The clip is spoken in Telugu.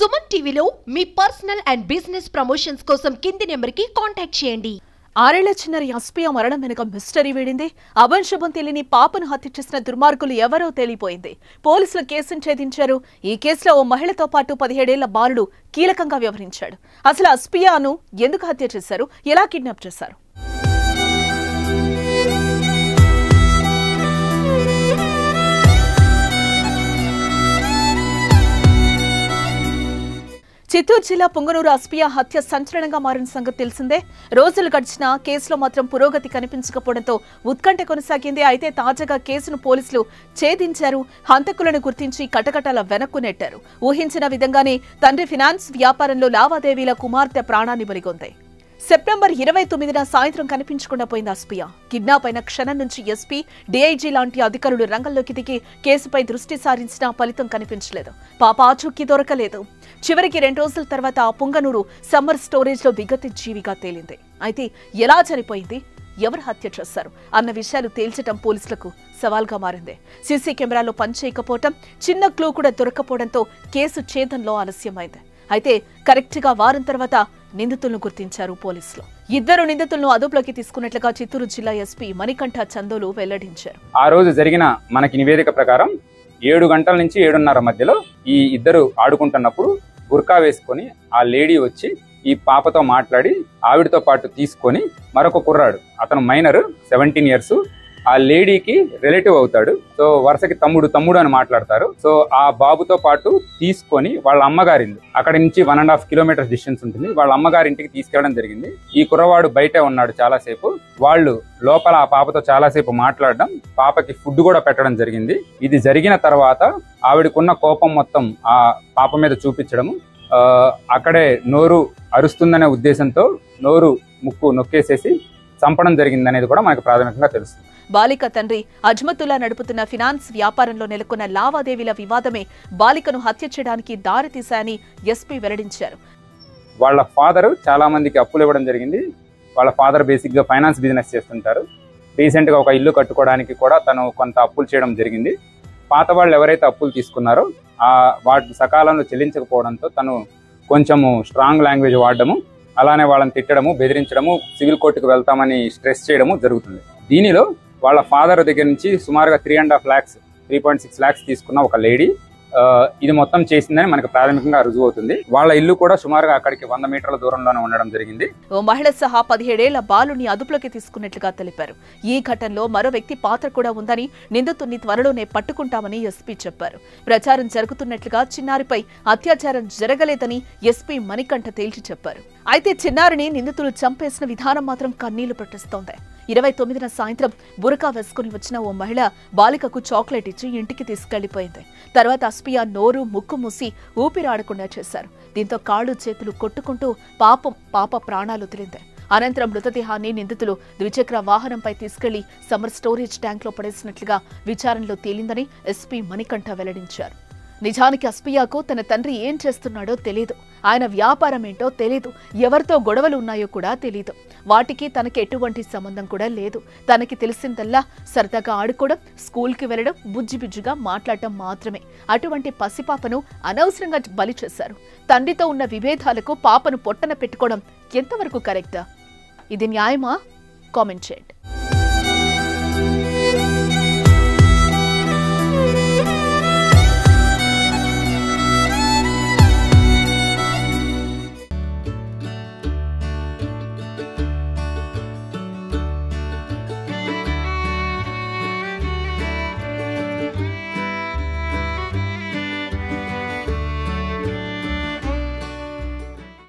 సుమన్ టీవీలో మీ పర్సనల్ అండ్ బిజినెస్ ప్రమోషన్స్ కోసం కింది నెంబర్కి కాంటాక్ట్ చేయండి. 6 ఏళ్ల చిన్నారి అస్పియా మరణం వెనుక మిస్టరీ వీడింది. అభంశుభం తెలియని పాపను హత్య చేసిన దుర్మార్గులు ఎవరో తేలిపోయింది. పోలీసులు కేసును ఛేదించారు. ఈ కేసులో ఓ మహిళతో పాటు 17 ఏళ్ల బాలుడు కీలకంగా వ్యవహరించాడు. అసలు అస్పియాను ఎందుకు హత్య చేశారు, ఎలా కిడ్నాప్ చేశారు? చిత్తూరు జిల్లా పుంగనూరు అస్పియా హత్య సంచలనంగా మారిన సంగతి తెలిసిందే. రోజులు గడిచినా కేసులో మాత్రం పురోగతి కనిపించకపోవడంతో ఉత్కంఠ కొనసాగింది. అయితే తాజాగా కేసును పోలీసులు ఛేదించారు. హంతకులను గుర్తించి కటకటాల వెనక్కు నెట్టారు. ఊహించిన విధంగానే తండ్రి ఫినాన్స్ వ్యాపారంలో లావాదేవీల కుమార్తె ప్రాణాన్ని బలిగొంది. సెప్టెంబర్ 29న సాయంత్రం కనిపించకుండా పోయింది అస్పియా. కిడ్నాప్ అయిన క్షణం నుంచి ఎస్పీ, డీఐజీ లాంటి అధికారులు రంగంలోకి దిగి కేసుపై దృష్టి సారించినా ఫలితం కనిపించలేదు. పాప ఆచూకీ దొరకలేదు. చివరికి 2 రోజుల తర్వాత పుంగనూరు సమ్మర్ స్టోరేజ్ లో విగత జీవిగా తేలింది. అయితే ఎలా చనిపోయింది, ఎవరు హత్య చేశారు అన్న విషయాలు తేల్చడం పోలీసులకు సవాల్గా మారింది. సీసీ కెమెరాలో పనిచేయకపోవడం, చిన్న క్లూ కూడా దొరకపోవడంతో కేసు ఛేదంలో ఆలస్యమైంది. అయితే కరెక్ట్ గా వారం తర్వాత నిందితులను గుర్తించారు పోలీసులు. 2 నిందితులను అదుపులోకి తీసుకున్నట్లుగా చిత్తూరు జిల్లా ఎస్పీ మణికంఠ చందోలు వెల్లడించారు. ఆ రోజు జరిగిన మనకి నివేదిక ప్రకారం 7 గంటల నుంచి 7:30 మధ్యలో ఈ ఇద్దరు ఆడుకుంటున్నప్పుడు బుర్కా వేసుకొని ఆ లేడీ వచ్చి ఈ పాపతో మాట్లాడి ఆవిడతో పాటు తీసుకొని మరొక కుర్రాడు, అతను మైనర్ 17 ఇయర్స్, ఆ లేడీకి రిలేటివ్ అవుతాడు. సో వరుసకి తమ్ముడు అని మాట్లాడతారు. సో ఆ బాబుతో పాటు తీసుకొని వాళ్ళ అమ్మగారిల్లు, అక్కడి నుంచి 1.5 కిలోమీటర్స్ డిస్టెన్స్ ఉంటుంది, వాళ్ళ అమ్మగారింటికి తీసుకెళ్లడం జరిగింది. ఈ కుర్రవాడు బయటే ఉన్నాడు చాలాసేపు. వాళ్ళు లోపల ఆ పాపతో చాలాసేపు మాట్లాడడం, పాపకి ఫుడ్ కూడా పెట్టడం జరిగింది. ఇది జరిగిన తర్వాత ఆవిడకున్న కోపం మొత్తం ఆ పాప మీద చూపించడము, అక్కడే నోరు అరుస్తుందనే ఉద్దేశంతో నోరు ముక్కు నొక్కేసేసి చంపడం జరిగిందనేది కూడా మనకు ప్రాథమికంగా తెలుస్తుంది. బాలిక తండ్రి అజ్మతుల్లా నడుపుతున్న ఫినాన్స్ వ్యాపారంలో నెలకొన్న లావాదేవీల వివాదమే బాలికను హత్య చేయడానికి దారితీశాయని ఎస్పీ వెల్లడించారు. వాళ్ళ ఫాదర్ చాలా మందికి అప్పులు ఇవ్వడం జరిగింది. వాళ్ళ ఫాదర్ బేసిక్ గా ఫైనాన్స్ బిజినెస్ చేస్తుంటారు. రీసెంట్ గా ఒక ఇల్లు కట్టుకోవడానికి కూడా తను కొంత అప్పులు చేయడం జరిగింది. పాత వాళ్ళు ఎవరైతే అప్పులు తీసుకున్నారో వాటి సకాలంలో చెల్లించకపోవడంతో తను కొంచెము స్ట్రాంగ్ లాంగ్వేజ్ వాడడము, అలానే వాళ్ళని తిట్టడము, బెదిరించడము, సివిల్ కోర్టుకు వెళ్తామని స్ట్రెస్ చేయడము జరుగుతుంది. దీనిలో వాళ్ళ ఫాదర్ దగ్గర నుంచి సుమారుగా 3.5 lakhs 3.6 lakhs తీసుకున్న ఒక లేడీ ఇది మొత్తం చేసిందని మనకు ప్రాథమికంగా రుజువు అవుతుంది. వాళ్ళ ఇల్లు కూడా సుమారుగా అక్కడికి 100 మీటర్ల దూరంలోనే ఉండడం జరిగింది. ఓ మహిళ సహా 17 ఏళ్ల బాలుని అదుపులోకి తీసుకున్నట్లుగా తెలిపారు. ఈ ఘటనలో మరో వ్యక్తి పాత్ర కూడా ఉందని, నిందితుడిని త్వరలోనే పట్టుకుంటామని ఎస్పీ చెప్పారు. ప్రచారం జరుగుతున్నట్లుగా చిన్నారిపై అత్యాచారం జరగలేదని ఎస్పీ మణికంఠ తేల్చి చెప్పారు. అయితే చిన్నారిని నిందితులు చంపేసిన విధానం మాత్రం కన్నీళ్లు పెట్టిస్తోంది. 29న సాయంత్రం బురకా వేసుకుని వచ్చిన ఓ మహిళ బాలికకు చాక్లెట్ ఇచ్చి ఇంటికి తీసుకెళ్లిపోయింది. తర్వాత అస్పియా నోరు ముక్కు మూసి ఊపిరాడకుండా చేశారు. దీంతో కాళ్ళు చేతులు కొట్టుకుంటూ పాప ప్రాణాలు వదిలింది. అనంతరం మృతదేహాన్ని నిందితులు ద్విచక్ర వాహనంపై తీసుకెళ్లి సమ్మర్ స్టోరేజ్ ట్యాంక్ లో పడేసినట్లుగా విచారణలో తేలిందని ఎస్పీ మణికంఠ వెల్లడించారు. నిజానికి అస్పియాకు తన తండ్రి ఏం చేస్తున్నాడో తెలీదు, ఆయన వ్యాపారం ఏంటో తెలీదు, ఎవరితో గొడవలు ఉన్నాయో కూడా తెలీదు. వాటికి తనకి ఎటువంటి సంబంధం కూడా లేదు. తనకి తెలిసిందల్లా సరదాగా ఆడుకోవడం, స్కూల్కి వెళ్లడం, బుజ్జిబుజ్జిగా మాట్లాడటం మాత్రమే. అటువంటి పసిపాపను అనవసరంగా బలి చేశారు. తండ్రితో ఉన్న విభేదాలకు పాపను పొట్టన పెట్టుకోవడం ఎంతవరకు కరెక్టా? ఇది న్యాయమా? కామెంట్ చేయండి.